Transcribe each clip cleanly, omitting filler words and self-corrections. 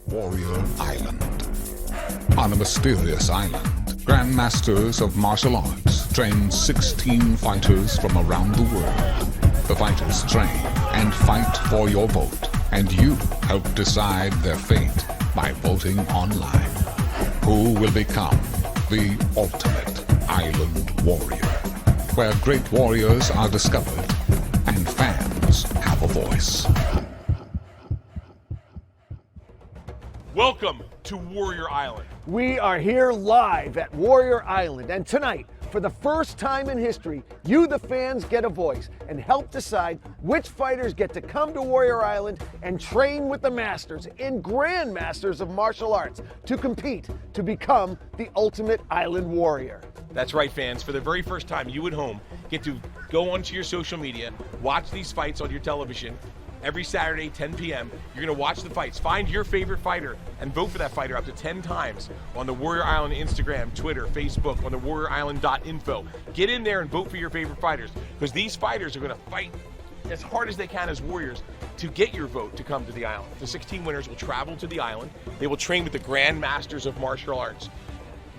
Warrior Island. On a mysterious island, grandmasters of martial arts train 16 fighters from around the world. The fighters train and fight for your vote, and you help decide their fate by voting online. Who will become the ultimate island warrior? Where great warriors are discovered and fans have a voice. Welcome to Warrior Island. We are here live at Warrior Island, and tonight, for the first time in history, you, the fans, get a voice and help decide which fighters get to come to Warrior Island and train with the masters and grandmasters of martial arts to compete to become the ultimate island warrior. That's right, fans. For the very first time, you at home get to go onto your social media, watch these fights on your television. Every Saturday, 10 p.m., you're going to watch the fights. Find your favorite fighter and vote for that fighter up to 10 times on the Warrior Island Instagram, Twitter, Facebook, on the warriorisland.info. Get in there and vote for your favorite fighters, because these fighters are going to fight as hard as they can as warriors to get your vote to come to the island. The 16 winners will travel to the island. They will train with the Grand Masters of Martial Arts.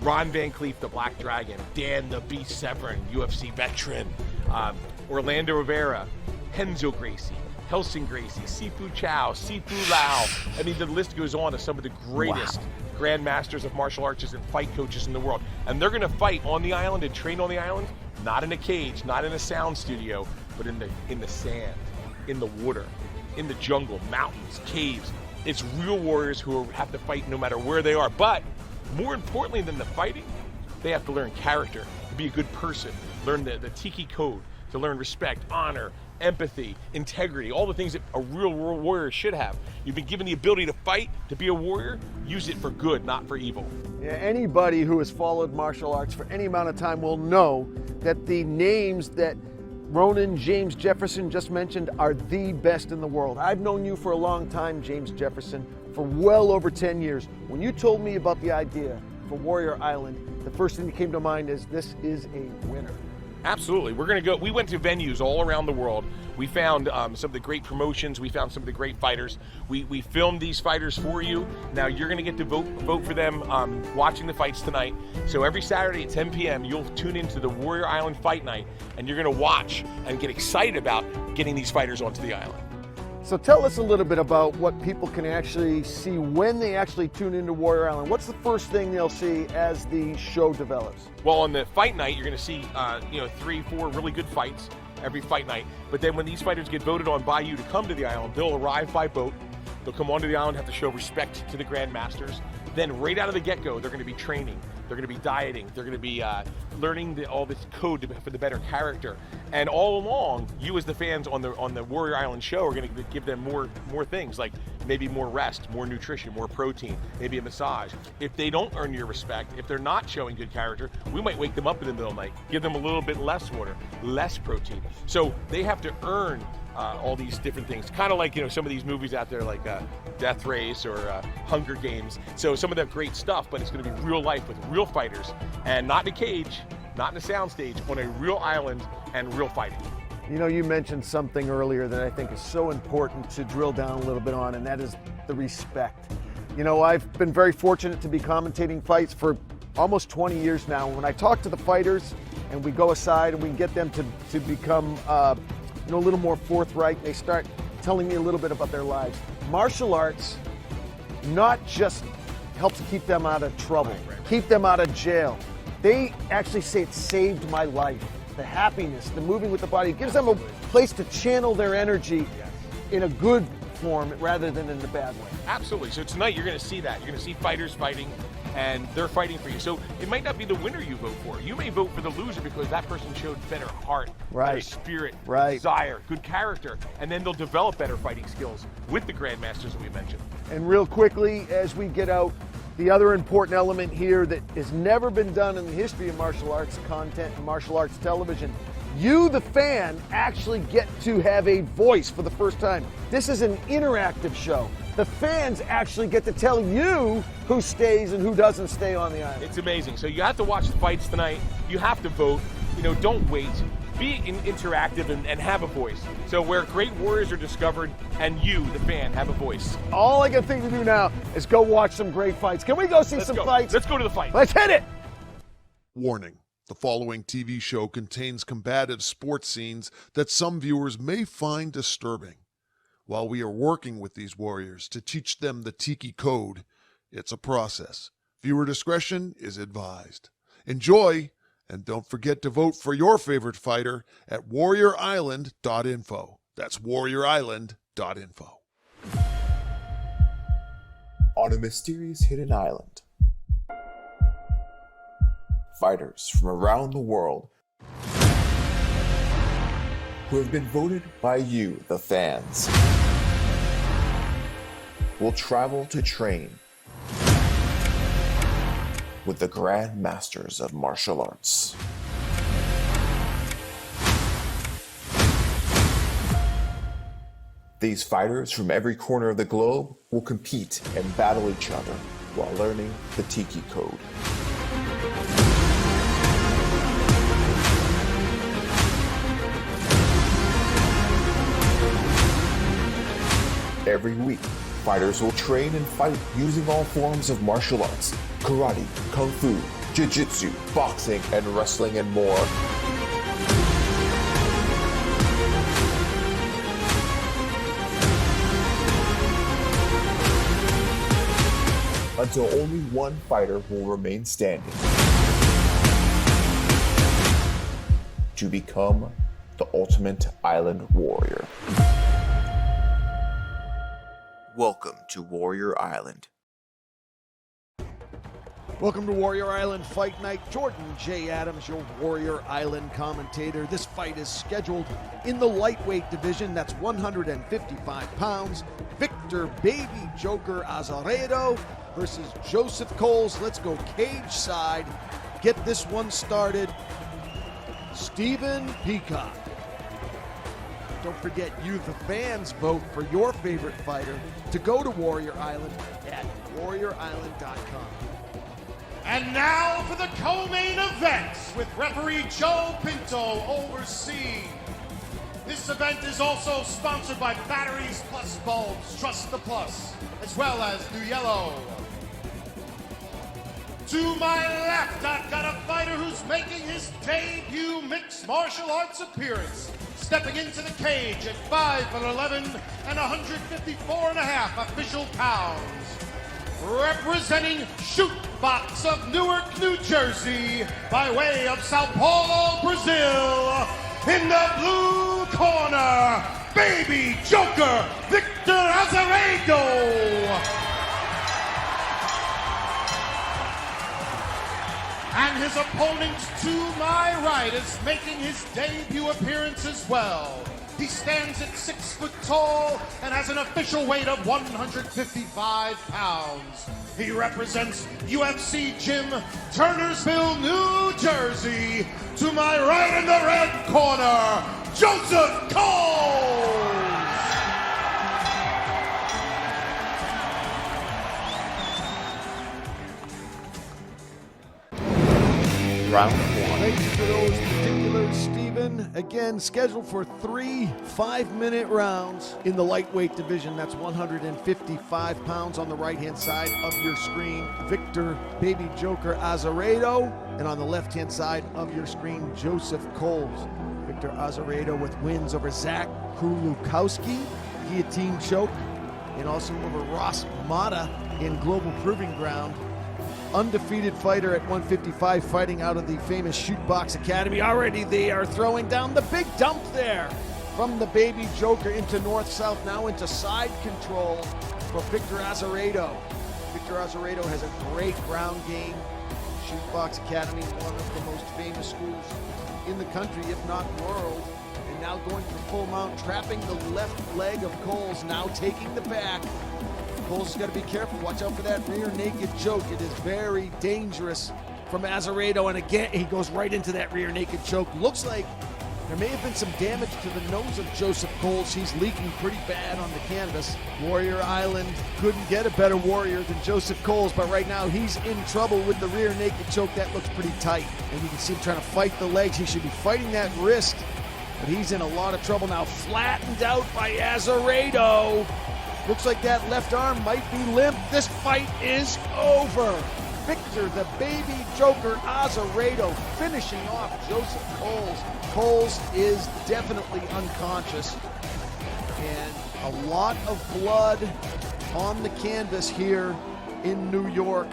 Ron Van Cleef, the Black Dragon, Dan the Beast Severn, UFC veteran, Orlando Rivera, Renzo Gracie, Helsing Gracie, Sifu Chow, Sifu Lau. I mean, the list goes on of some of the greatest grandmasters of martial arts and fight coaches in the world. And they're going to fight on the island and train on the island, not in a cage, not in a sound studio, but in the sand, in the water, in the jungle, mountains, caves. It's real warriors who have to fight no matter where they are. But more importantly than the fighting, they have to learn character, to be a good person, learn the Tiki code, to learn respect, honor, empathy, integrity, all the things that a real world warrior should have. You've been given the ability to fight, to be a warrior. Use it for good, not for evil. Yeah, anybody who has followed martial arts for any amount of time will know that the names that Ronan James Jefferson just mentioned are the best in the world. I've known you for a long time, James Jefferson, for well over 10 years. When you told me about the idea for Warrior Island, the first thing that came to mind is this is a winner. Absolutely. We're going to go. We went to venues all around the world. We found some of the great promotions. We found some of the great fighters. We filmed these fighters for you. Now you're going to get to vote for them watching the fights tonight. So every Saturday at 10 p.m., you'll tune into the Warrior Island Fight Night, and you're going to watch and get excited about getting these fighters onto the island. So tell us a little bit about what people can actually see when they actually tune into Warrior Island. What's the first thing they'll see as the show develops? Well, on the fight night, you're going to see 3-4 really good fights every fight night. But then when these fighters get voted on by you to come to the island, they'll arrive by boat. They'll come onto the island, have to show respect to the grandmasters. Then right out of the get-go, they're going to be training. They're going to be dieting. They're going to be learning all this code for the better character. And all along, you as the fans on the Warrior Island show are going to give them more things, like maybe more rest, more nutrition, more protein, maybe a massage. If they don't earn your respect, if they're not showing good character, we might wake them up in the middle of the night, give them a little bit less water, less protein. So they have to earn all these different things, kind of like some of these movies out there like Death Race or Hunger Games. So some of that great stuff, but it's going to be real life with real fighters, and not in a cage, not in a soundstage, on a real island and real fighting. You mentioned something earlier that I think is so important to drill down a little bit on, and that is the respect. I've been very fortunate to be commentating fights for almost 20 years now. When I talk to the fighters and we go aside and we get them to become a little more forthright, they start telling me a little bit about their lives. Martial arts not just helps keep them out of trouble, keep them out of jail. They actually say it saved my life. The happiness, the moving with the body, it gives them a place to channel their energy in a good form rather than in the bad way. Absolutely. So tonight you're going to see that. You're going to see fighters fighting, and they're fighting for you. So it might not be the winner you vote for. You may vote for the loser because that person showed better heart, better spirit, desire, good character, and then they'll develop better fighting skills with the grandmasters that we mentioned. And real quickly, as we get out, the other important element here that has never been done in the history of martial arts content and martial arts television, you, the fan, actually get to have a voice for the first time. This is an interactive show. The fans actually get to tell you who stays and who doesn't stay on the island. It's amazing. So you have to watch the fights tonight. You have to vote. Don't wait. be interactive and have a voice. So where great warriors are discovered and you, the fan, have a voice. All I can think to do now is go watch some great fights. Can we go see some fights? Let's go to the fight. Let's hit it. Warning. The following TV show contains combative sports scenes that some viewers may find disturbing. While we are working with these warriors to teach them the Tiki Code, it's a process. Viewer discretion is advised. Enjoy, and don't forget to vote for your favorite fighter at warriorisland.info. That's warriorisland.info. On a mysterious hidden island, fighters from around the world who have been voted by you, the fans, will travel to train with the Grand Masters of Martial Arts. These fighters from every corner of the globe will compete and battle each other while learning the Tiki Code. Every week, fighters will train and fight using all forms of martial arts: karate, kung fu, jiu-jitsu, boxing, and wrestling, and more. Until only one fighter will remain standing to become the ultimate island warrior. Welcome to Warrior Island. Welcome to Warrior Island Fight Night. Jordan J. Adams, your Warrior Island commentator. This fight is scheduled in the lightweight division. That's 155 pounds. Victor Baby Joker Azeredo versus Joseph Coles. Let's go cage side. Get this one started. Stephen Peacock. Don't forget, you, the fans, vote for your favorite fighter to go to Warrior Island at warriorisland.com. And now for the co-main event with referee Joe Pinto overseeing. This event is also sponsored by Batteries Plus Bulbs, Trust the Plus, as well as New Yellow. To my left, I've got a fighter who's making his debut mixed martial arts appearance, stepping into the cage at 5'11" and 154.5 official pounds. Representing Shoot Box of Newark, New Jersey, by way of Sao Paulo, Brazil, in the blue corner, Baby Joker Victor Azeredo. And his opponent to my right is making his debut appearance as well. He stands at 6 foot tall and has an official weight of 155 pounds. He represents UFC Gym, Turnersville, New Jersey. To my right in the red corner, Joseph Coles. Round one. Thank you for those particulars, Stephen. Again, scheduled for 3 5-minute rounds in the lightweight division. That's 155 pounds on the right-hand side of your screen. Victor Baby Joker Azeredo. And on the left-hand side of your screen, Joseph Coles. Victor Azeredo with wins over Zach Krulukowski, guillotine choke, and also over Ross Mata in Global Proving Ground. Undefeated fighter at 155, fighting out of the famous Shootbox Academy. Already they are throwing down the big dump there from the Baby Joker into north-south, now into side control for Victor Azeredo. Victor Azeredo has a great ground game. Shootbox Academy, one of the most famous schools in the country, if not world. And now going for full mount, trapping the left leg of Coles, now taking the back. Coles has got to be careful. Watch out for that rear naked choke. It is very dangerous from Azeredo. And again, he goes right into that rear naked choke. Looks like There may have been some damage to the nose of Joseph Coles. He's leaking pretty bad on the canvas. Warrior Island couldn't get a better warrior than Joseph Coles, but right now he's in trouble with the rear naked choke. That looks pretty tight. And you can see him trying to fight the legs. He should be fighting that wrist, but he's in a lot of trouble now. Flattened out by Azeredo. Looks like that left arm might be limp. This fight is over. Victor, the baby Joker, Azeredo, finishing off Joseph Coles. Coles is definitely unconscious. And a lot of blood on the canvas here in New York.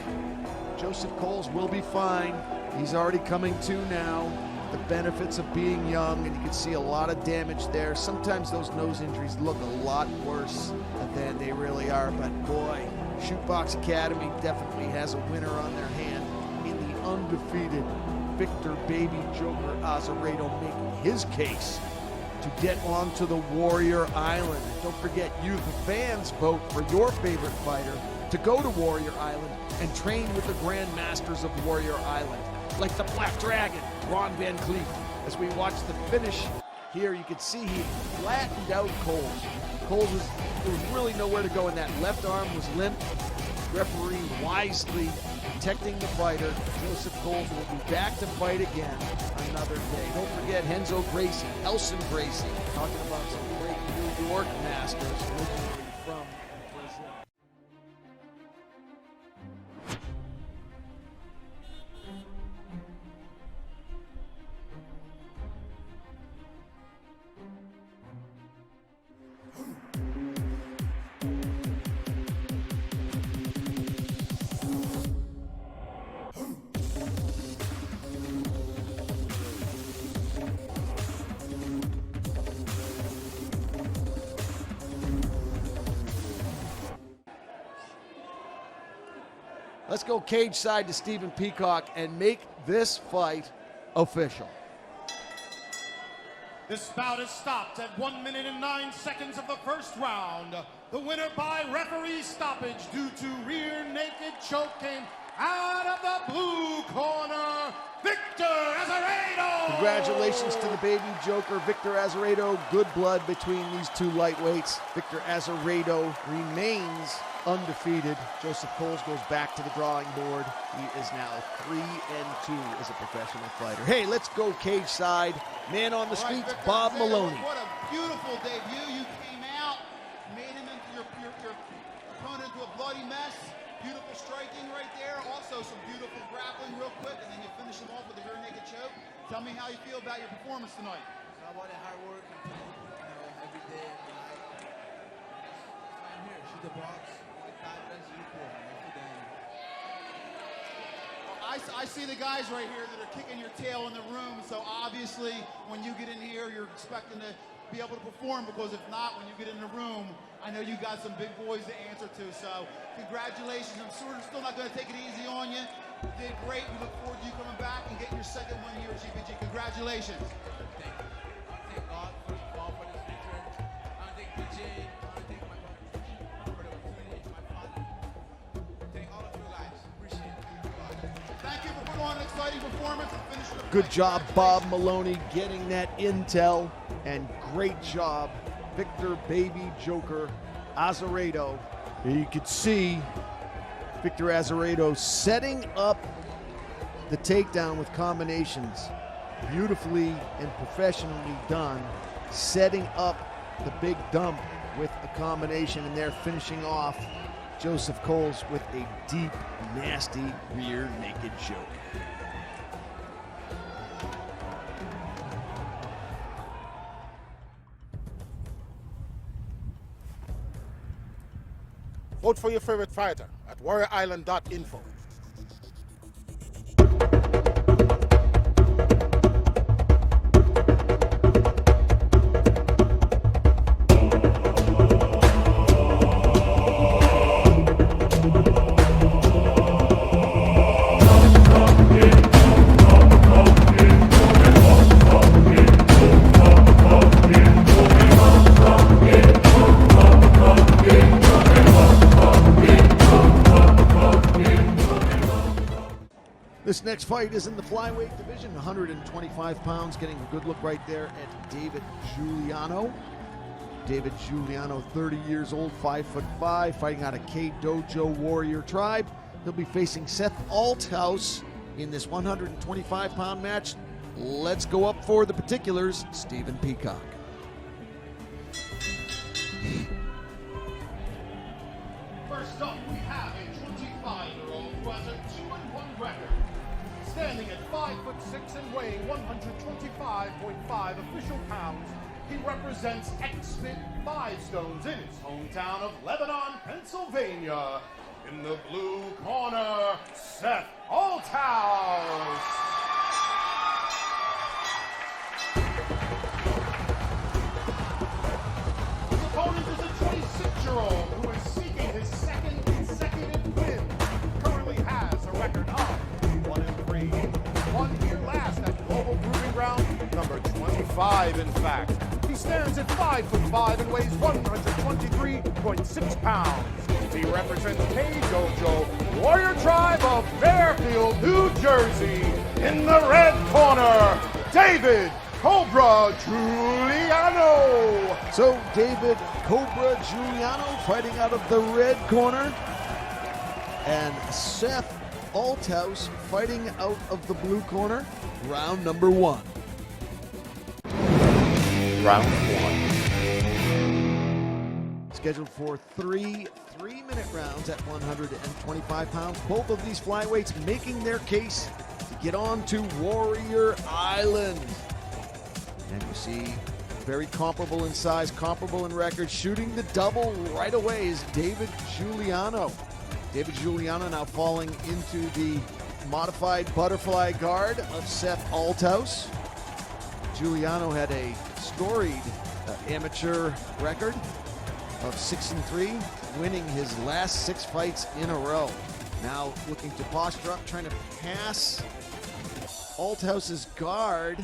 Joseph Coles will be fine. He's already coming to now. The benefits of being young, and you can see a lot of damage there. Sometimes those nose injuries look a lot worse than they really are, but boy, Shootbox Academy definitely has a winner on their hand in the undefeated Victor Baby Joker Azeredo, making his case to get onto the Warrior Island. And don't forget, you the fans vote for your favorite fighter to go to Warrior Island and train with the Grand Masters of Warrior Island, like the Black Dragon, Ron Van Cleef. As we watch the finish here, you can see he flattened out Coles. There was really nowhere to go, and that left arm was limp. Referee wisely protecting the fighter. Joseph Coles will be back to fight again another day. Don't forget Renzo Gracie, Elson Gracie, talking about some great New York masters originally from Brazil. Let's go cage side to Stephen Peacock and make this fight official. This bout is stopped at 1 minute and 9 seconds of the first round. The winner by referee stoppage due to rear naked choke came out of the blue corner, Victor Azeredo! Congratulations to the baby Joker, Victor Azeredo. Good blood between these two lightweights. Victor Azeredo remains undefeated. Joseph Coles goes back to the drawing board. He is now 3-2 as a professional fighter. Hey, let's go cage side. Man on the streets, Victor Bob Azeredo, Maloney. What a beautiful debut. You came out, made him into your opponent into a bloody mess. Beautiful striking right there. Also some beautiful grappling real quick, and then you finish him off with a rear naked choke. Tell me how you feel about your performance tonight. I want to hard work and every day and night. I'm here, shoot the box, like time as equal. I see the guys right here that are kicking your tail in the room, so obviously when you get in here, you're expecting to be able to perform, because if not, when you get in the room, I know you got some big boys to answer to, so congratulations. I'm still not going to take it easy on you. You did great. We look forward to you coming back and getting your second win here at GPG. Congratulations. Thank you. Thank God for this return. I thank PJ. I thank my mother for the opportunity, my father. Thank all of you guys. Appreciate it. Thank you for putting on an exciting performance and finishing the Good fight. job, Bob Maloney, getting that intel, and great job, Victor Baby Joker Azeredo. You could see Victor Azeredo setting up the takedown with combinations. Beautifully and professionally done. Setting up the big dump with a combination, and they're finishing off Joseph Coles with a deep, nasty rear naked choke. Vote for your favorite fighter at warriorisland.info. This next fight is in the flyweight division, 125 pounds, getting a good look right there at David Juliano. David Juliano, 30 years old, 5'5", fighting out of K Dojo Warrior Tribe. He'll be facing Seth Althouse in this 125-pound match. Let's go up for the particulars. Stephen Peacock. First up, we have a 25-year-old who has a 2-1 record. Standing at 5'6" and weighing 125.5 official pounds, he represents X-Fit 5 Stones in his hometown of Lebanon, Pennsylvania. In the blue corner, Seth Althouse. His opponent is a 26-year-old who is seeking his second consecutive win. Currently has a record of 1-3. Won here last at Global Proving Ground number 25, in fact. He stands at 5'5" and weighs 123.6 pounds. He represents K Dojo Warrior Tribe of Fairfield, New Jersey. In the red corner, David Cobra Juliano. So David Cobra Juliano fighting out of the red corner, and Seth Althouse fighting out of the blue corner. Round number 1. Round 1. Scheduled for three 3-minute rounds at 125 pounds. Both of these flyweights making their case to get on to Warrior Island. And you see, very comparable in size, comparable in record. Shooting the double right away is David Juliano. David Juliano now falling into the modified butterfly guard of Seth Althouse. Juliano had a storied amateur record of 6-3, winning his last 6 fights in a row. Now looking to posture up, trying to pass Althouse's guard,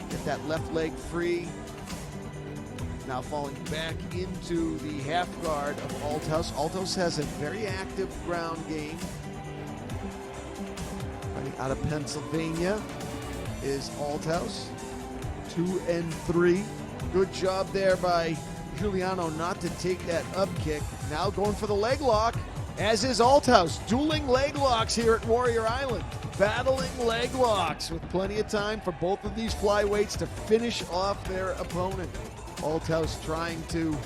get that left leg free. Now falling back into the half guard of Althouse. Althouse has a very active ground game. Fighting out of Pennsylvania is Althouse. 2-3. Good job there by Juliano not to take that up kick. Now going for the leg lock, as is Althouse. Dueling leg locks here at Warrior Island. Battling leg locks with plenty of time for both of these flyweights to finish off their opponent. Althouse trying to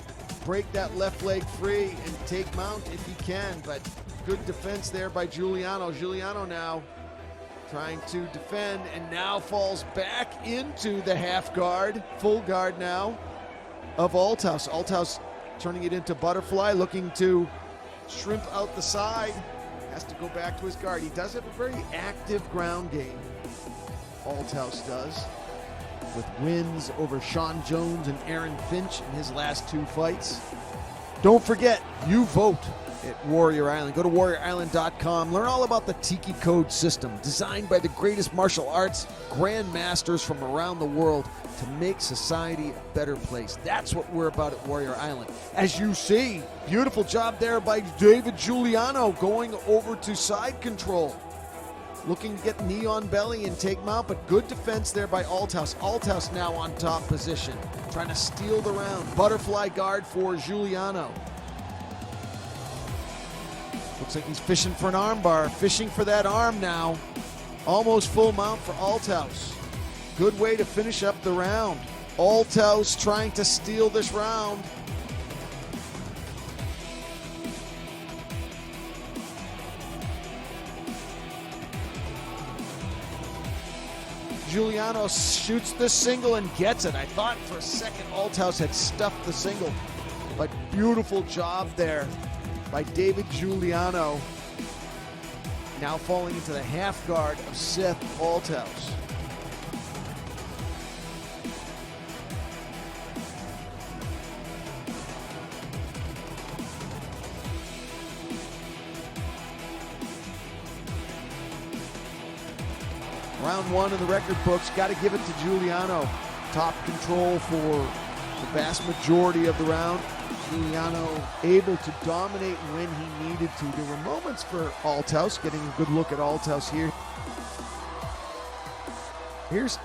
break that left leg free and take mount if he can, but good defense there by Juliano. Juliano now trying to defend and now falls back into the half guard, full guard now of Althouse. Althouse turning it into butterfly, looking to shrimp out the side. Has to go back to his guard. He does have a very active ground game, Althouse does, with wins over Sean Jones and Aaron Finch in his last 2 fights. Don't forget, you vote at Warrior Island. Go to warriorisland.com. Learn all about the Tiki Code system, designed by the greatest martial arts grandmasters from around the world to make society a better place. That's what we're about at Warrior Island. As you see, beautiful job there by David Juliano going over to side control. Looking to get knee on belly and take mount, but good defense there by Althouse. Althouse now on top position, trying to steal the round. Butterfly guard for Juliano. Looks like he's fishing for an arm bar, fishing for that arm now. Almost full mount for Althouse. Good way to finish up the round. Althouse trying to steal this round. Juliano shoots the single and gets it. I thought for a second Althouse had stuffed the single, but beautiful job there by David Juliano. Now falling into the half guard of Seth Althouse. Round 1 in the record books, got to give it to Juliano. Top control for the vast majority of the round. Juliano able to dominate when he needed to. There were moments for Althouse, getting a good look at Althouse here. Here's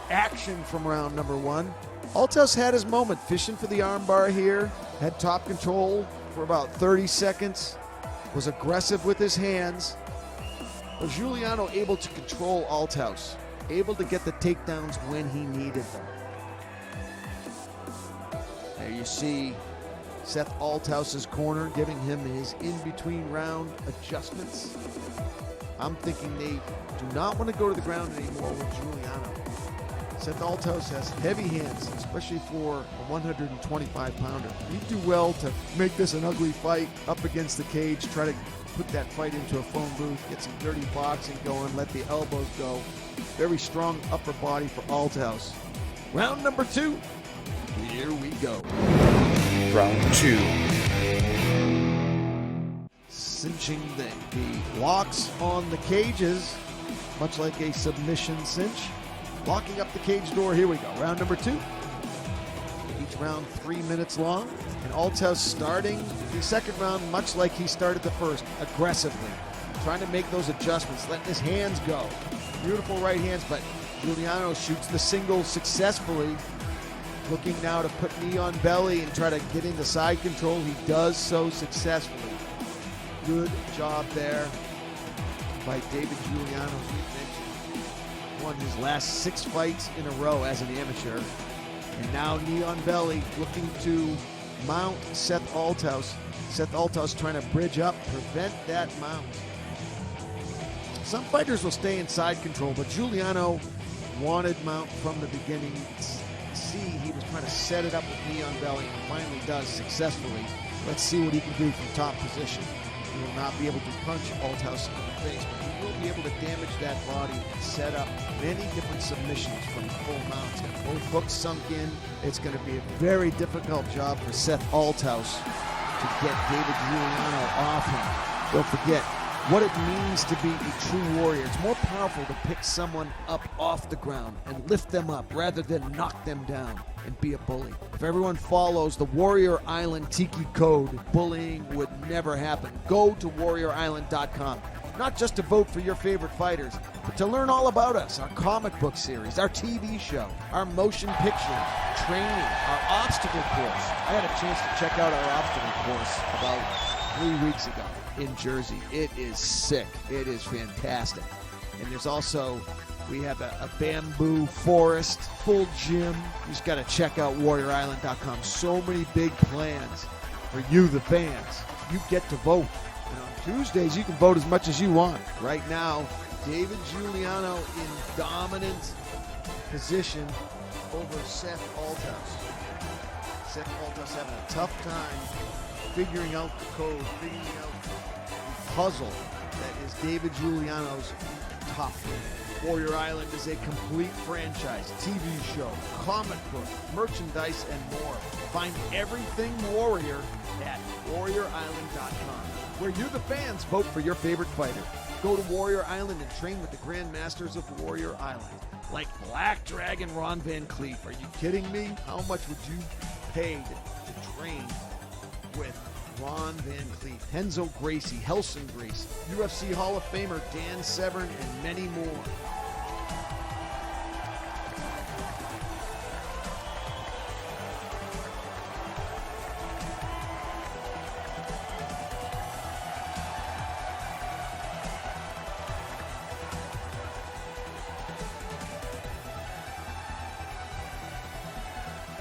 action from round number 1. Althouse had his moment, fishing for the armbar here, had top control for about 30 seconds, was aggressive with his hands. But Juliano able to control Althouse, able to get the takedowns when he needed them. There you see Seth Althouse's corner giving him his in-between round adjustments. I'm thinking they do not want to go to the ground anymore with Juliano. Seth Althouse has heavy hands, especially for a 125-pounder. He'd do well to make this an ugly fight up against the cage, try to put that fight into a phone booth, get some dirty boxing going, let the elbows go. Very strong upper body for Althouse. Round number 2. Here we go. Round 2. Cinching the locks on the cages, much like a submission cinch. Locking up the cage door, here we go. Round number 2. Each round 3 minutes long. And Althouse starting the second round much like he started the first, aggressively. Trying to make those adjustments, letting his hands go. Beautiful right hands, but Juliano shoots the single successfully. Looking now to put knee on belly and try to get into side control. He does so successfully. Good job there by David Juliano. Won his last 6 fights in a row as an amateur. And now knee on belly, looking to mount Seth Althouse. Seth Althouse trying to bridge up, prevent that mount. Some fighters will stay in side control, but Juliano wanted mount from the beginning. See, he was trying to set it up with knee on belly and finally does successfully. Let's see what he can do from top position. He will not be able to punch Althouse in the face, but he will be able to damage that body and set up many different submissions from full mounts. Both hooks sunk in. It's going to be a very difficult job for Seth Althouse to get David Juliano off him. Don't forget what it means to be a true warrior. It's more powerful to pick someone up off the ground and lift them up rather than knock them down and be a bully. If everyone follows the Warrior Island Tiki Code, bullying would never happen. Go to warriorisland.com, not just to vote for your favorite fighters, but to learn all about us, our comic book series, our TV show, our motion picture, training, our obstacle course. I had a chance to check out our obstacle course about 3 weeks ago in Jersey. It is sick. It is fantastic. And there's also, we have a bamboo forest, full gym. You just got to check out warriorisland.com. So many big plans for you, the fans. You get to vote. And on Tuesdays, you can vote as much as you want. Right now, David Juliano in dominant position over Seth Althouse. Seth Althouse having a tough time figuring out the code, figuring out the puzzle that is David Juliano's top game. Warrior Island is a complete franchise, TV show, comic book, merchandise, and more. Find everything Warrior at warriorisland.com, where you, the fans, vote for your favorite fighter. Go to Warrior Island and train with the Grandmasters of Warrior Island, like Black Dragon Ron Van Cleef. Are you kidding me? How much would you pay to train with Ron Van Cleef, Henzo Gracie, Helson Gracie, UFC Hall of Famer Dan Severn, and many more?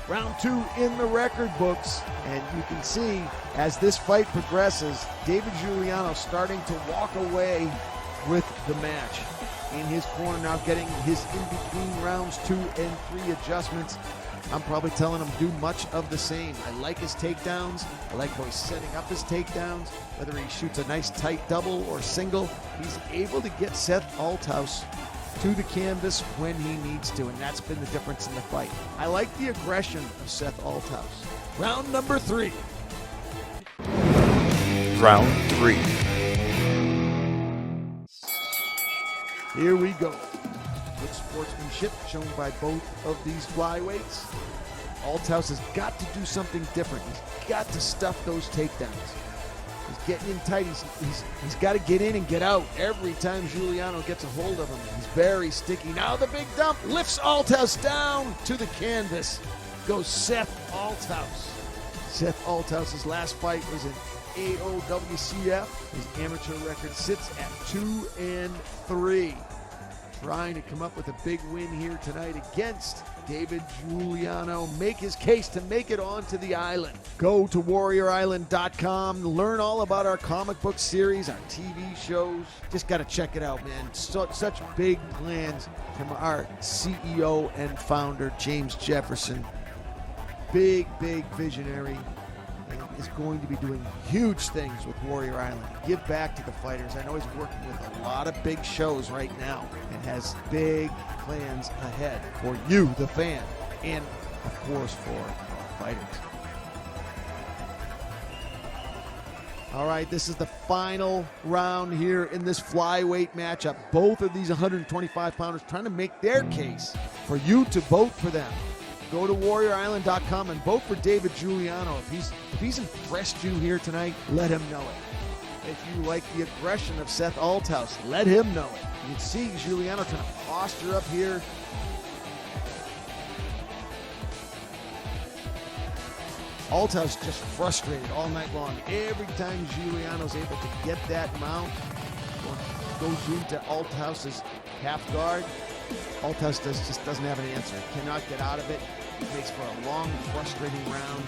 Round 2 in the record books, and you can see as this fight progresses, David Juliano starting to walk away with the match. In his corner now, getting his in-between rounds 2 and 3 adjustments. I'm probably telling him do much of the same. I like his takedowns. I like how he's setting up his takedowns. Whether he shoots a nice tight double or single, he's able to get Seth Althouse to the canvas when he needs to, and that's been the difference in the fight. I like the aggression of Seth Althouse. Round number 3. Round 3. Here we go. Good sportsmanship shown by both of these flyweights. Althouse has got to do something different. He's got to stuff those takedowns. He's getting in tight. He's got to get in and get out every time Juliano gets a hold of him. He's very sticky. Now the big dump lifts Althouse down to the canvas. Goes Seth Althouse. Seth Althouse's last fight was in AOWCF. His amateur record sits at 2-3. Trying to come up with a big win here tonight against David Juliano. Make his case to make it onto the island. Go to warriorisland.com. Learn all about our comic book series, our TV shows. Just got to check it out, man. Such big plans from our CEO and founder, James Jefferson. Big visionary. Is going to be doing huge things with Warrior Island. Give back to the fighters. I know he's working with a lot of big shows right now and has big plans ahead for you, the fan, and of course for our fighters. All right, this is the final round here in this flyweight matchup. Both of these 125-pounders trying to make their case for you to vote for them. Go to warriorisland.com and vote for David Juliano. If he's impressed you here tonight, let him know it. If you like the aggression of Seth Althouse, let him know it. You can see Juliano trying to posture up here. Althouse just frustrated all night long. Every time Juliano's able to get that mount, goes into Althouse's half guard, Althouse just doesn't have an answer. Cannot get out of it. It makes for a long, frustrating round.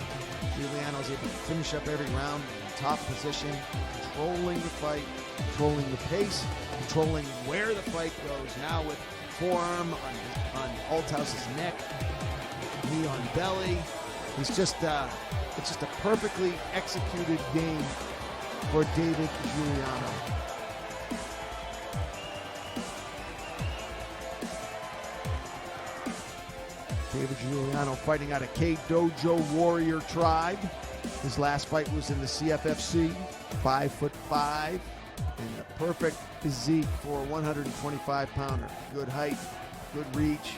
Juliano is able to finish up every round in the top position, controlling the fight, controlling the pace, controlling where the fight goes. Now with forearm on Althouse's neck, knee on belly. It's just a perfectly executed game for David Juliano. David Juliano fighting out of K Dojo Warrior Tribe. His last fight was in the CFFC, 5'5", and a perfect physique for a 125-pounder. Good height, good reach,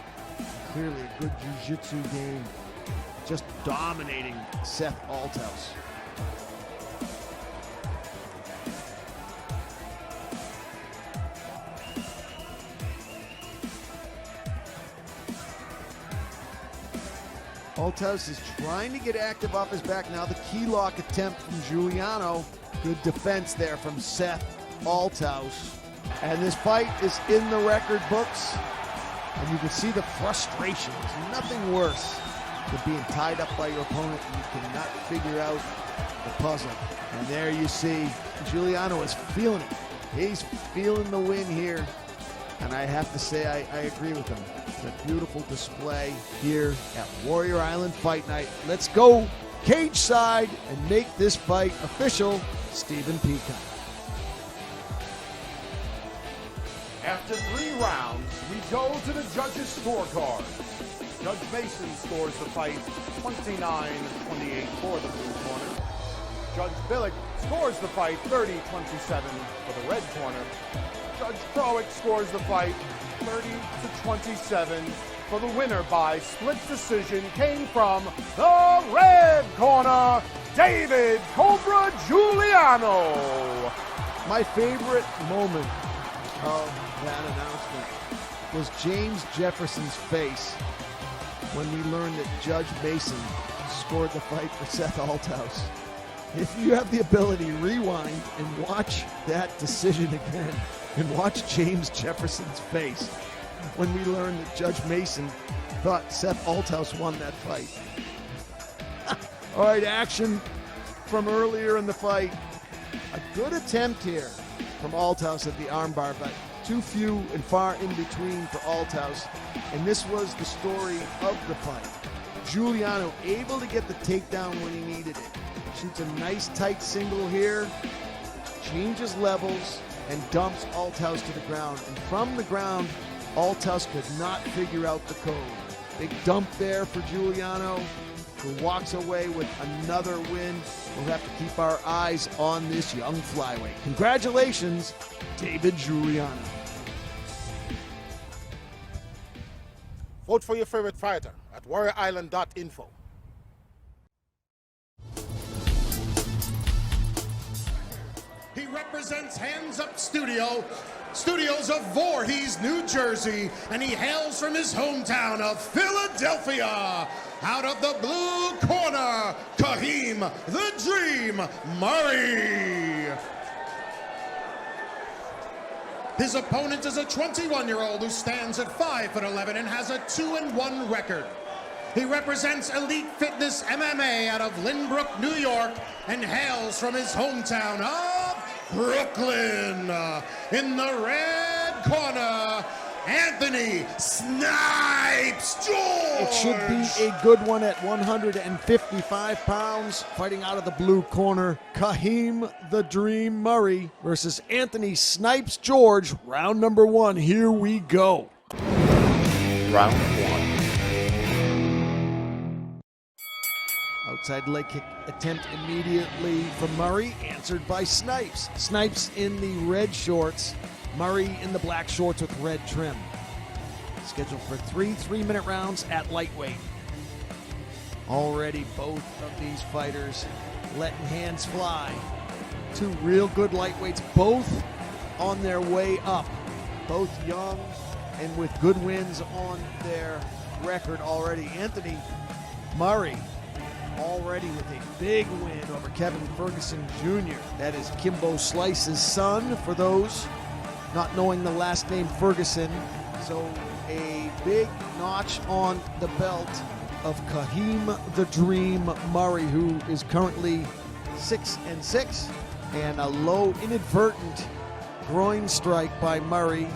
clearly a good jiu-jitsu game. Just dominating Seth Althouse. Althouse is trying to get active off his back now. The key lock attempt from Juliano. Good defense there from Seth Althouse. And this fight is in the record books. And you can see the frustration. There's nothing worse than being tied up by your opponent and you cannot figure out the puzzle. And there you see Juliano is feeling it. He's feeling the win here. And I have to say, I agree with him. It's a beautiful display here at Warrior Island Fight Night. Let's go cage side and make this fight official. Stephen Peacock. After 3 rounds, we go to the judges' scorecard. Judge Mason scores the fight 29-28 for the blue corner. Judge Billick scores the fight 30-27 for the red corner. Judge Crowick scores the fight 30-27 for the winner by split decision. Came from the red corner, David Cobra Juliano. My favorite moment of that announcement was James Jefferson's face when we learned that Judge Mason scored the fight for Seth Althouse. If you have the ability, rewind and watch that decision again and watch James Jefferson's face when we learned that Judge Mason thought Seth Althouse won that fight. All right, action from earlier in the fight. A good attempt here from Althouse at the armbar, but too few and far in between for Althouse. And this was the story of the fight. Juliano able to get the takedown when he needed it. Shoots a nice tight single here, changes levels, and dumps Althouse to the ground. And from the ground, Althouse could not figure out the code. Big dump there for Juliano, who walks away with another win. We'll have to keep our eyes on this young flyweight. Congratulations, David Juliano. Vote for your favorite fighter at warriorisland.info. represents Hands Up Studios of Voorhees, New Jersey, and he hails from his hometown of Philadelphia. Out of the blue corner, Kaheem the Dream Murray. His opponent is a 21-year-old who stands at 5'11" and has a 2-1 record. He represents Elite Fitness MMA out of Lynbrook, New York, and hails from his hometown of Brooklyn. In the red corner, Anthony Snipes George. It should be a good one at 155 pounds. Fighting out of the blue corner, Kaheem the Dream Murray versus Anthony Snipes George. Round number 1. Here we go. Round 1. Outside leg kick attempt immediately from Murray, answered by Snipes. Snipes in the red shorts, Murray in the black shorts with red trim. Scheduled for 3 3-minute rounds at lightweight. Already both of these fighters letting hands fly. 2 real good lightweights, both on their way up. Both young and with good wins on their record already. Anthony Murray already with a big win over Kevin Ferguson Jr. That is Kimbo Slice's son, for those not knowing the last name Ferguson. So a big notch on the belt of Kaheem the Dream Murray, who is currently 6-6, and a low inadvertent groin strike by Murray.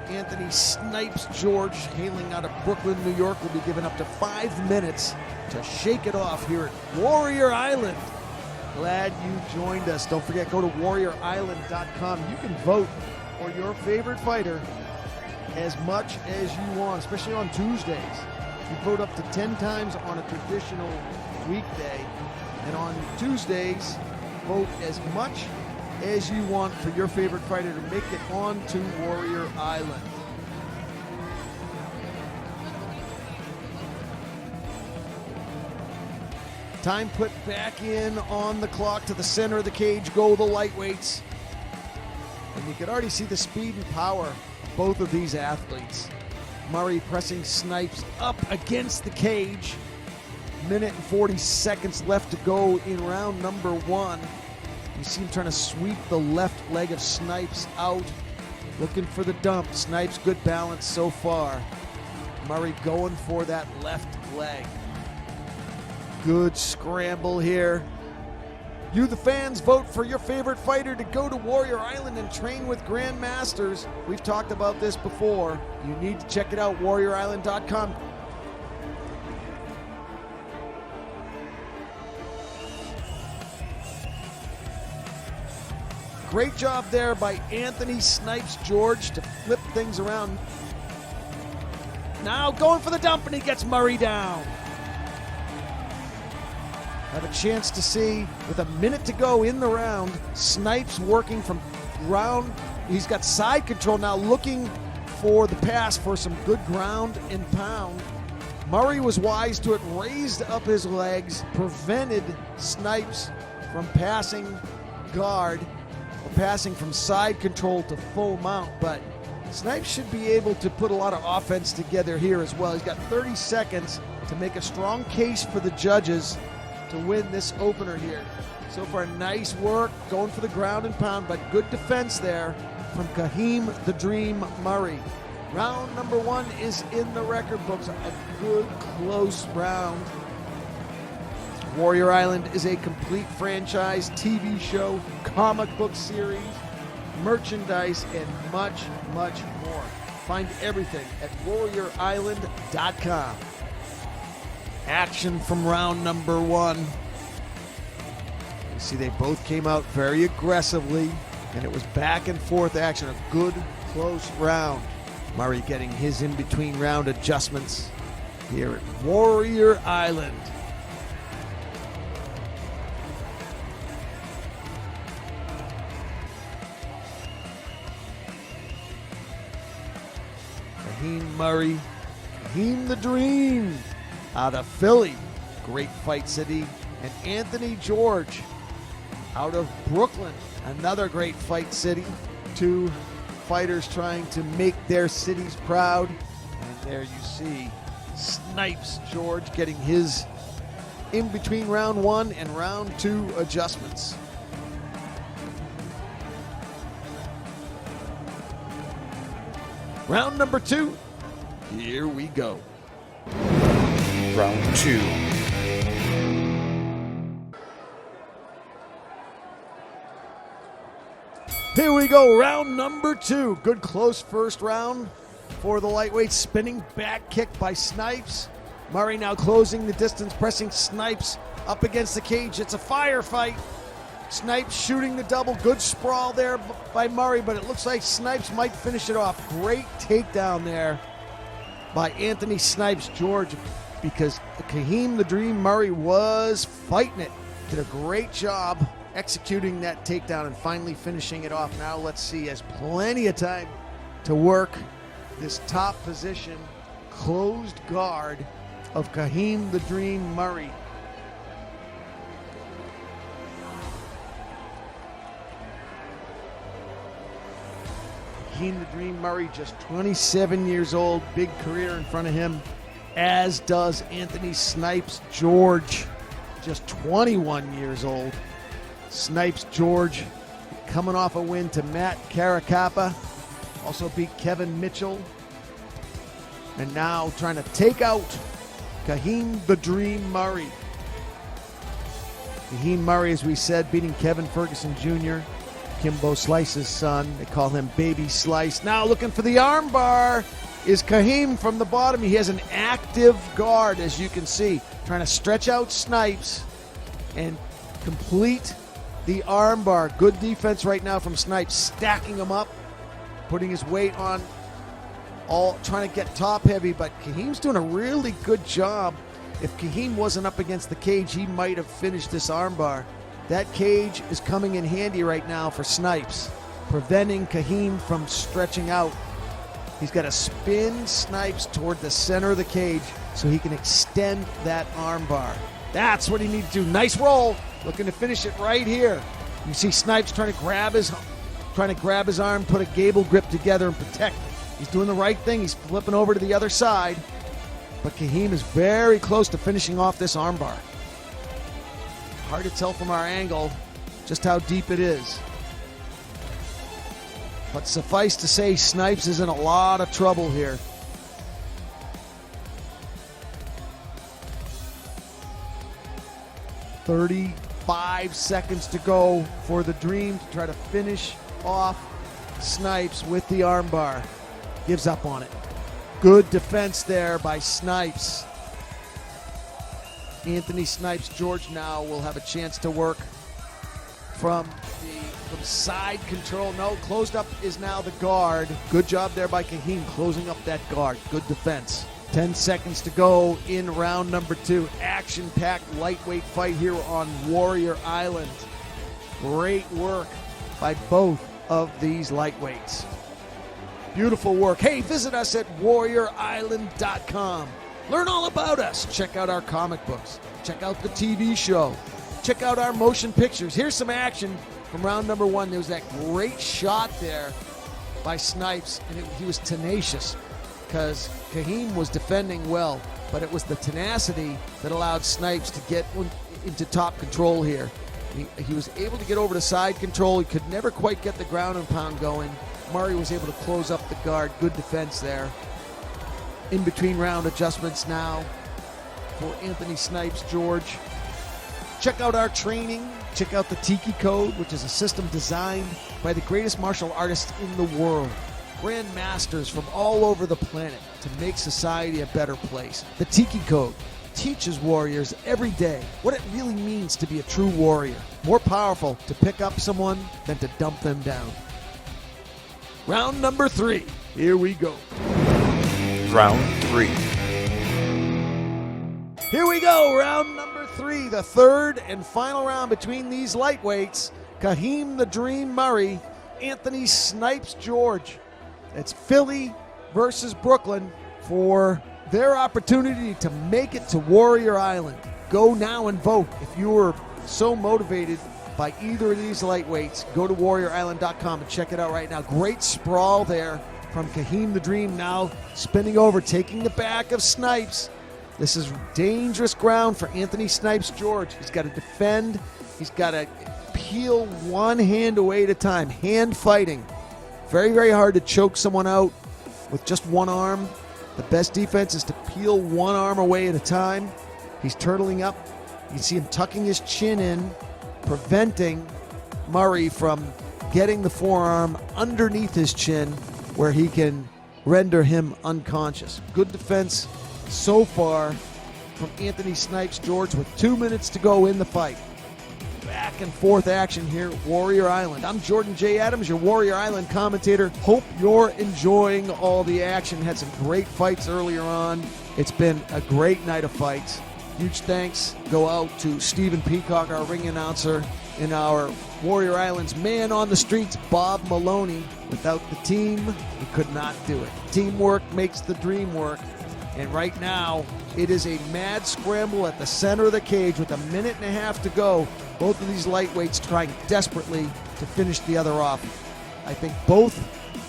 Anthony Snipes George, hailing out of Brooklyn, New York, will be given up to 5 minutes to shake it off here at Warrior Island. Glad you joined us. Don't forget, go to warriorisland.com. You can vote for your favorite fighter as much as you want, especially on Tuesdays. You vote up to 10 times on a traditional weekday, and on Tuesdays, vote as much as you want for your favorite fighter to make it onto Warrior Island. Time put back in on the clock. To the center of the cage go the lightweights. And you can already see the speed and power of both of these athletes. Murray pressing Snipes up against the cage. Minute and 40 seconds left to go in round number 1. You see him trying to sweep the left leg of Snipes out. Looking for the dump. Snipes good balance so far. Murray going for that left leg. Good scramble here. You, the fans, vote for your favorite fighter to go to Warrior Island and train with Grandmasters. We've talked about this before. You need to check it out, warriorisland.com. Great job there by Anthony Snipes George to flip things around. Now going for the dump, and he gets Murray down. Have a chance to see, with a minute to go in the round, Snipes working from ground. He's got side control now, looking for the pass for some good ground and pound. Murray was wise to it, raised up his legs, prevented Snipes from passing guard, or passing from side control to full mount, but Snipes should be able to put a lot of offense together here as well. He's got 30 seconds to make a strong case for the judges to win this opener here. So far, nice work, going for the ground and pound, but good defense there from Kaheem the Dream Murray. Round number 1 is in the record books. A good, close round. Warrior Island is a complete franchise, TV show, comic book series, merchandise, and much, much more. Find everything at warriorisland.com. Action from round number 1. You see they both came out very aggressively, and it was back and forth action. A good, close round. Murray getting his in-between round adjustments here at Warrior Island. Kaheem Murray, Kaheem the Dream, out of Philly, great fight city, and Anthony George out of Brooklyn, Another great fight city. Two fighters trying to make their cities proud. And there you see Snipes George getting his in between round 1 and round 2 adjustments. Round number 2. Here we go. Round 2. Here we go, round number 2. Good close first round for the lightweight. Spinning back kick by Snipes. Murray now closing the distance, pressing Snipes up against the cage. It's a firefight. Snipes shooting the double. Good sprawl there by Murray, but it looks like Snipes might finish it off. Great takedown there by Anthony Snipes George, because Kaheem the Dream Murray was fighting it. Did a great job executing that takedown and finally finishing it off. Now let's see, has plenty of time to work this top position, closed guard of Kaheem the Dream Murray. Kaheem the Dream Murray, just 27 years old, big career in front of him, as does Anthony Snipes George, just 21 years old. Snipes George coming off a win to Matt Caracappa, also beat Kevin Mitchell, and now trying to take out Kaheem the Dream Murray. Kaheem Murray, as we said, beating Kevin Ferguson Jr., Kimbo Slice's son. They call him Baby Slice. Now looking for the armbar is Kaheem from the bottom. He has an active guard, as you can see, trying to stretch out Snipes and complete the armbar. Good defense right now from Snipes, stacking him up, putting his weight on, all trying to get top heavy, but Kaheem's doing a really good job. If Kaheem wasn't up against the cage, he might have finished this armbar. That cage is coming in handy right now for Snipes, preventing Kaheem from stretching out. He's got to spin Snipes toward the center of the cage so he can extend that armbar. That's what he needs to do. Nice roll, looking to finish it right here. You see Snipes trying to grab his arm, put a gable grip together and protect. He's doing the right thing. He's flipping over to the other side, but Kaheem is very close to finishing off this armbar. Hard to tell from our angle just how deep it is. But suffice to say, Snipes is in a lot of trouble here. "35 seconds to go for the Dream to try to finish off Snipes with the armbar. Gives up on it. Good defense there by Snipes. Anthony Snipes George now will have a chance to work from side control. No, closed up is now the guard. Good job there by Kaheem, closing up that guard. Good defense. 10 seconds to go in round number 2. Action-packed lightweight fight here on Warrior Island. Great work by both of these lightweights. Beautiful work. Hey, visit us at warriorisland.com. Learn all about us. Check out our comic books. Check out the TV show. Check out our motion pictures. Here's some action from round number 1. There was that great shot there by Snipes, and he was tenacious because Kaheem was defending well, but it was the tenacity that allowed Snipes to get into top control here. He was able to get over to side control. He could never quite get the ground and pound going. Murray was able to close up the guard. Good defense there. In between round adjustments now for Anthony Snipes George. Check out our training. Check out the Tiki Code, which is a system designed by the greatest martial artists in the world. Grandmasters from all over the planet to make society a better place. The Tiki Code teaches warriors every day what it really means to be a true warrior. More powerful to pick up someone than to dump them down. Round number 3. Here we go. Round 3. Here we go, round number 3, the third and final round between these lightweights. Kaheem the Dream Murray, Anthony Snipes George. It's Philly versus Brooklyn for their opportunity to make it to Warrior Island. Go now and vote if you are so motivated by either of these lightweights, go to warriorisland.com and check it out right now. Great sprawl there from Kaheem the Dream, now spinning over, taking the back of Snipes. This is dangerous ground for Anthony Snipes George. He's got to defend. He's got to peel one hand away at a time. Hand fighting. Very, very hard to choke someone out with just one arm. The best defense is to peel one arm away at a time. He's turtling up. You see him tucking his chin in, preventing Murray from getting the forearm underneath his chin where he can render him unconscious. Good defense so far from Anthony Snipes George with 2 minutes to go in the fight. Back and forth action here at Warrior Island. I'm Jordan J. Adams, your Warrior Island commentator. Hope you're enjoying all the action. Had some great fights earlier on. It's been a great night of fights. Huge thanks go out to Stephen Peacock, our ring announcer, and our Warrior Island's man on the streets, Bob Maloney. Without the team, we could not do it. Teamwork makes the dream work. And right now, it is a mad scramble at the center of the cage with 1.5 minutes to go. Both of these lightweights trying desperately to finish the other off. I think both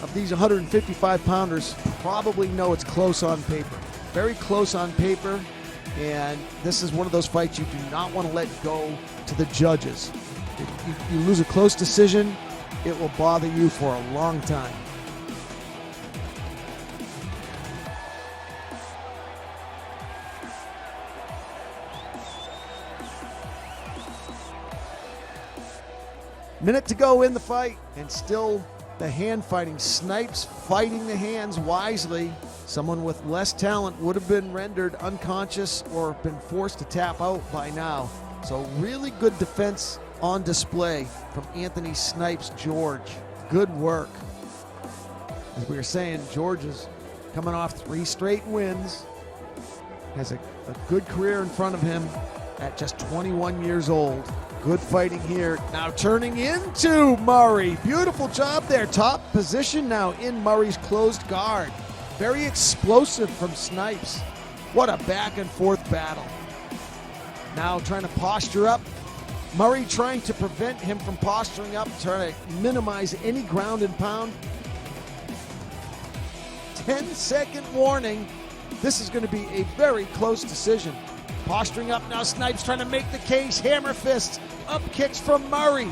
of these 155-pounders probably know it's close on paper. Very close on paper, and this is one of those fights you do not want to let go to the judges. If you lose a close decision, it will bother you for a long time. Minute to go in the fight, and still the hand fighting. Snipes fighting the hands wisely. Someone with less talent would have been rendered unconscious or been forced to tap out by now. So really good defense on display from Anthony Snipes George. Good work. As we were saying, George is coming off 3 straight wins. Has a good career in front of him at just 21 years old. Good fighting here. Now turning into Murray. Beautiful job there. Top position now in Murray's closed guard. Very explosive from Snipes. What a back and forth battle. Now trying to posture up. Murray trying to prevent him from posturing up, trying to minimize any ground and pound. 10-second warning. This is going to be a very close decision. Posturing up now, Snipes trying to make the case. Hammer fists, up kicks from Murray.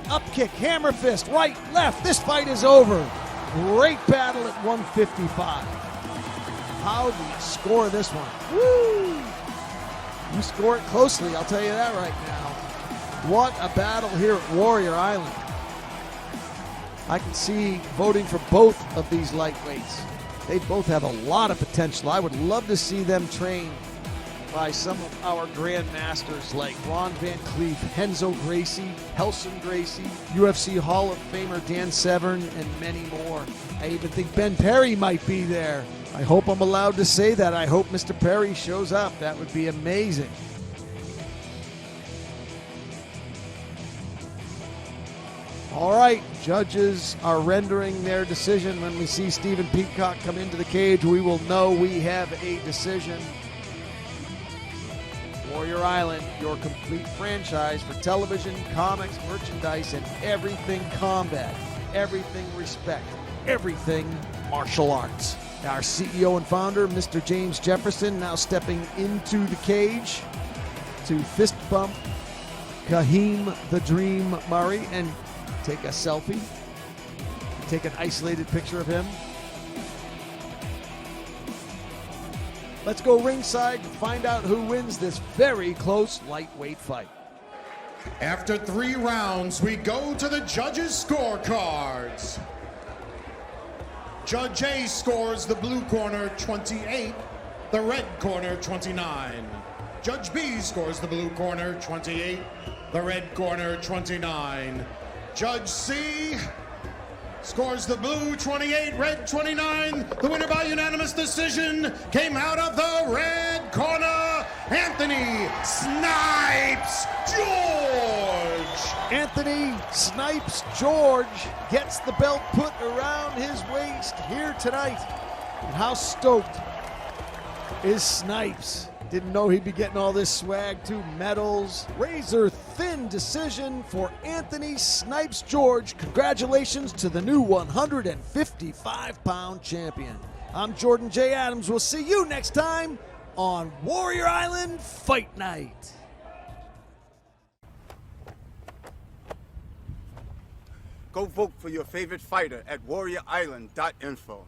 Up kick, hammer fist, right, left. This fight is over. Great battle at 155. How do you score this one? Woo! You score it closely, I'll tell you that right now. What a battle here at Warrior Island. I can see voting for both of these lightweights. They both have a lot of potential. I would love to see them train by some of our grandmasters like Ron Van Cleef, Renzo Gracie, Helson Gracie, UFC Hall of Famer Dan Severn, and many more. I even think Ben Perry might be there. I hope I'm allowed to say that. I hope Mr. Perry shows up. That would be amazing. All right, judges are rendering their decision. When we see Stephen Peacock come into the cage, we will know we have a decision. Warrior Island, your complete franchise for television, comics, merchandise, and everything combat, everything respect, everything martial arts. Our CEO and founder, Mr. James Jefferson, now stepping into the cage to fist bump Kaheem the Dream Murray and take a selfie, take an isolated picture of him. Let's go ringside and find out who wins this very close lightweight fight. After 3 rounds, we go to the judges' scorecards. Judge A scores the blue corner 28, the red corner 29. Judge B scores the blue corner 28, the red corner 29. Judge C scores the blue 28, red 29. The winner by unanimous decision came out of the red corner, Anthony Snipes George. Anthony Snipes George gets the belt put around his waist here tonight. And how stoked is Snipes? Didn't know he'd be getting all this swag too. Medals. Razor thin decision for Anthony Snipes George. Congratulations to the new 155-pound champion. I'm Jordan J. Adams. We'll see you next time on Warrior Island Fight Night. Go vote for your favorite fighter at warriorisland.info.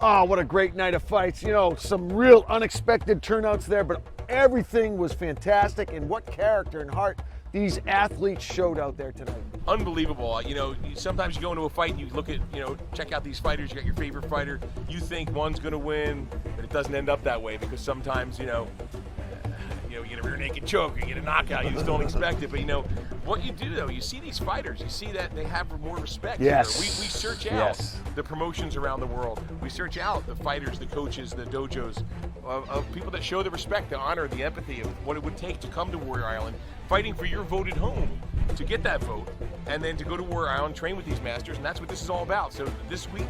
Oh, what a great night of fights. You know, some real unexpected turnouts there, but everything was fantastic. And what character and heart these athletes showed out there tonight. Unbelievable. You know, sometimes you go into a fight and you look at, check out these fighters, you got your favorite fighter, you think one's going to win, but it doesn't end up that way because sometimes, you get a rear naked choke, you get a knockout, you just don't expect it. But what you do though, you see these fighters, you see that they have more respect. Yes. We search out the promotions around the world. We search out the fighters, the coaches, the dojos of people that show the respect, the honor, the empathy of what it would take to come to Warrior Island, fighting for your voted home to get that vote, and then to go to Warrior Island, train with these masters, and that's what this is all about. So this week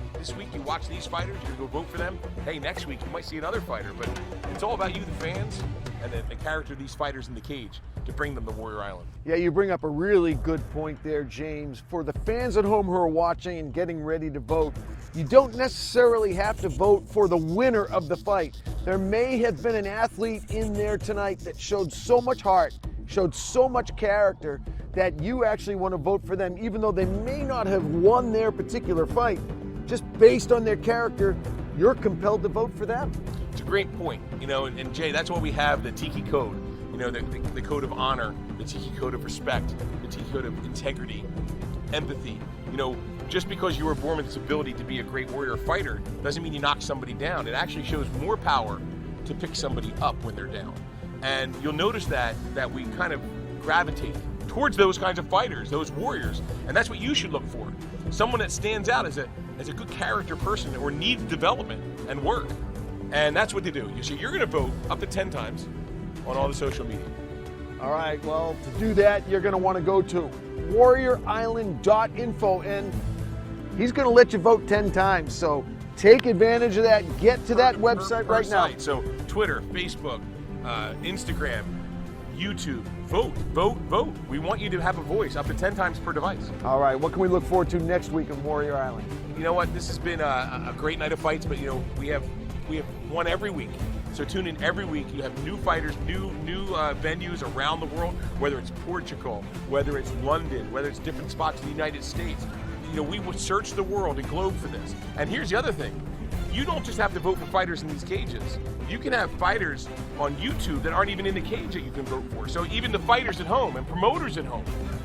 you watch these fighters, you're gonna go vote for them. Hey, next week you might see another fighter, but it's all about you, the fans, and the character of these fighters in the cage to bring them to Warrior Island. Yeah, you bring up a really good point there, James. For the fans at home who are watching and getting ready to vote, you don't necessarily have to vote for the winner of the fight. There may have been an athlete in there tonight that showed so much heart, showed so much character, that you actually want to vote for them, even though they may not have won their particular fight. Just based on their character, you're compelled to vote for them. It's a great point, and Jay, that's why we have the Tiki Code, the code of honor, the Tiki Code of respect, the Tiki Code of integrity, empathy. Just because you were born with this ability to be a great warrior fighter doesn't mean you knock somebody down. It actually shows more power to pick somebody up when they're down. And you'll notice that we kind of gravitate towards those kinds of fighters, those warriors, and that's what you should look for. Someone that stands out as a good character person or needs development and work. And that's what they do. You're going to vote up to 10 times on all the social media. All right, well, to do that, you're going to want to go to warriorisland.info, and he's going to let you vote 10 times. So take advantage of that. Get to that website right now. So Twitter, Facebook, Instagram, YouTube, vote. We want you to have a voice up to 10 times per device. All right, what can we look forward to next week on Warrior Island? You know what? This has been a great night of fights, but we have one every week. So tune in every week. You have new fighters, new venues around the world, whether it's Portugal, whether it's London, whether it's different spots in the United States. We will search the world and globe for this. And here's the other thing. You don't just have to vote for fighters in these cages. You can have fighters on YouTube that aren't even in the cage that you can vote for. So even the fighters at home and promoters at home,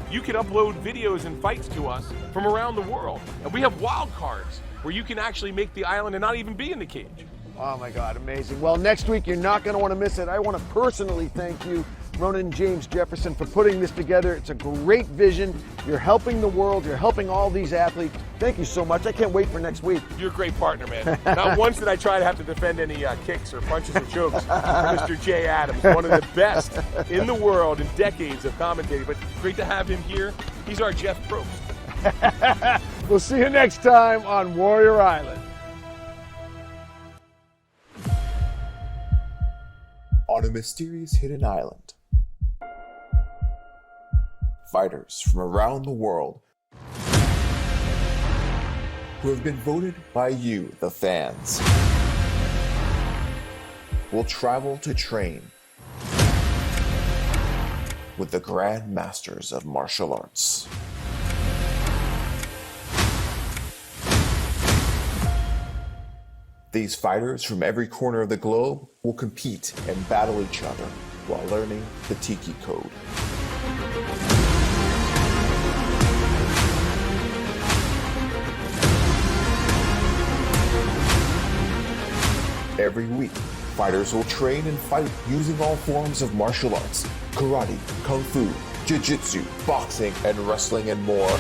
you can upload videos and fights to us from around the world. And we have wild cards where you can actually make the island and not even be in the cage. Oh my God, amazing. Well, next week you're not going to want to miss it. I want to personally thank you Ronan and James Jefferson, for putting this together. It's a great vision. You're helping the world. You're helping all these athletes. Thank you so much. I can't wait for next week. You're a great partner, man. Not once did I try to have to defend any kicks or punches or chokes for Mr. Jay Adams, one of the best in the world in decades of commentating. But great to have him here. He's our Jeff Probst. We'll see you next time on Warrior Island. On a mysterious hidden island, fighters from around the world who have been voted by you, the fans, will travel to train with the Grand Masters of Martial Arts. These fighters from every corner of the globe will compete and battle each other while learning the Tiki Code. Every week, fighters will train and fight using all forms of martial arts: karate, kung fu, jiu-jitsu, boxing, and wrestling, and more.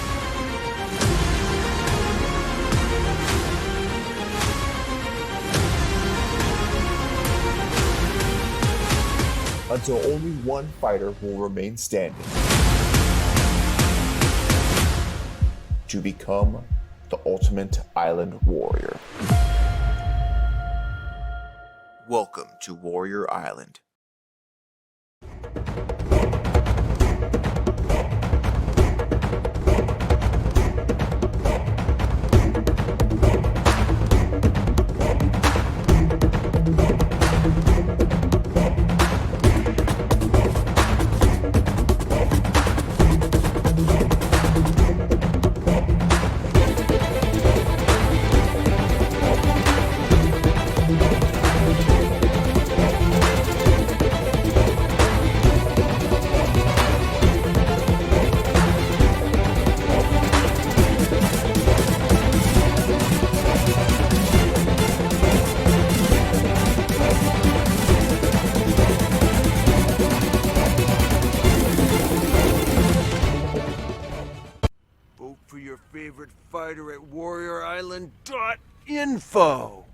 Until only one fighter will remain standing to become the ultimate island warrior. Welcome to Warrior Island. Vote for your favorite fighter at warriorisland.info.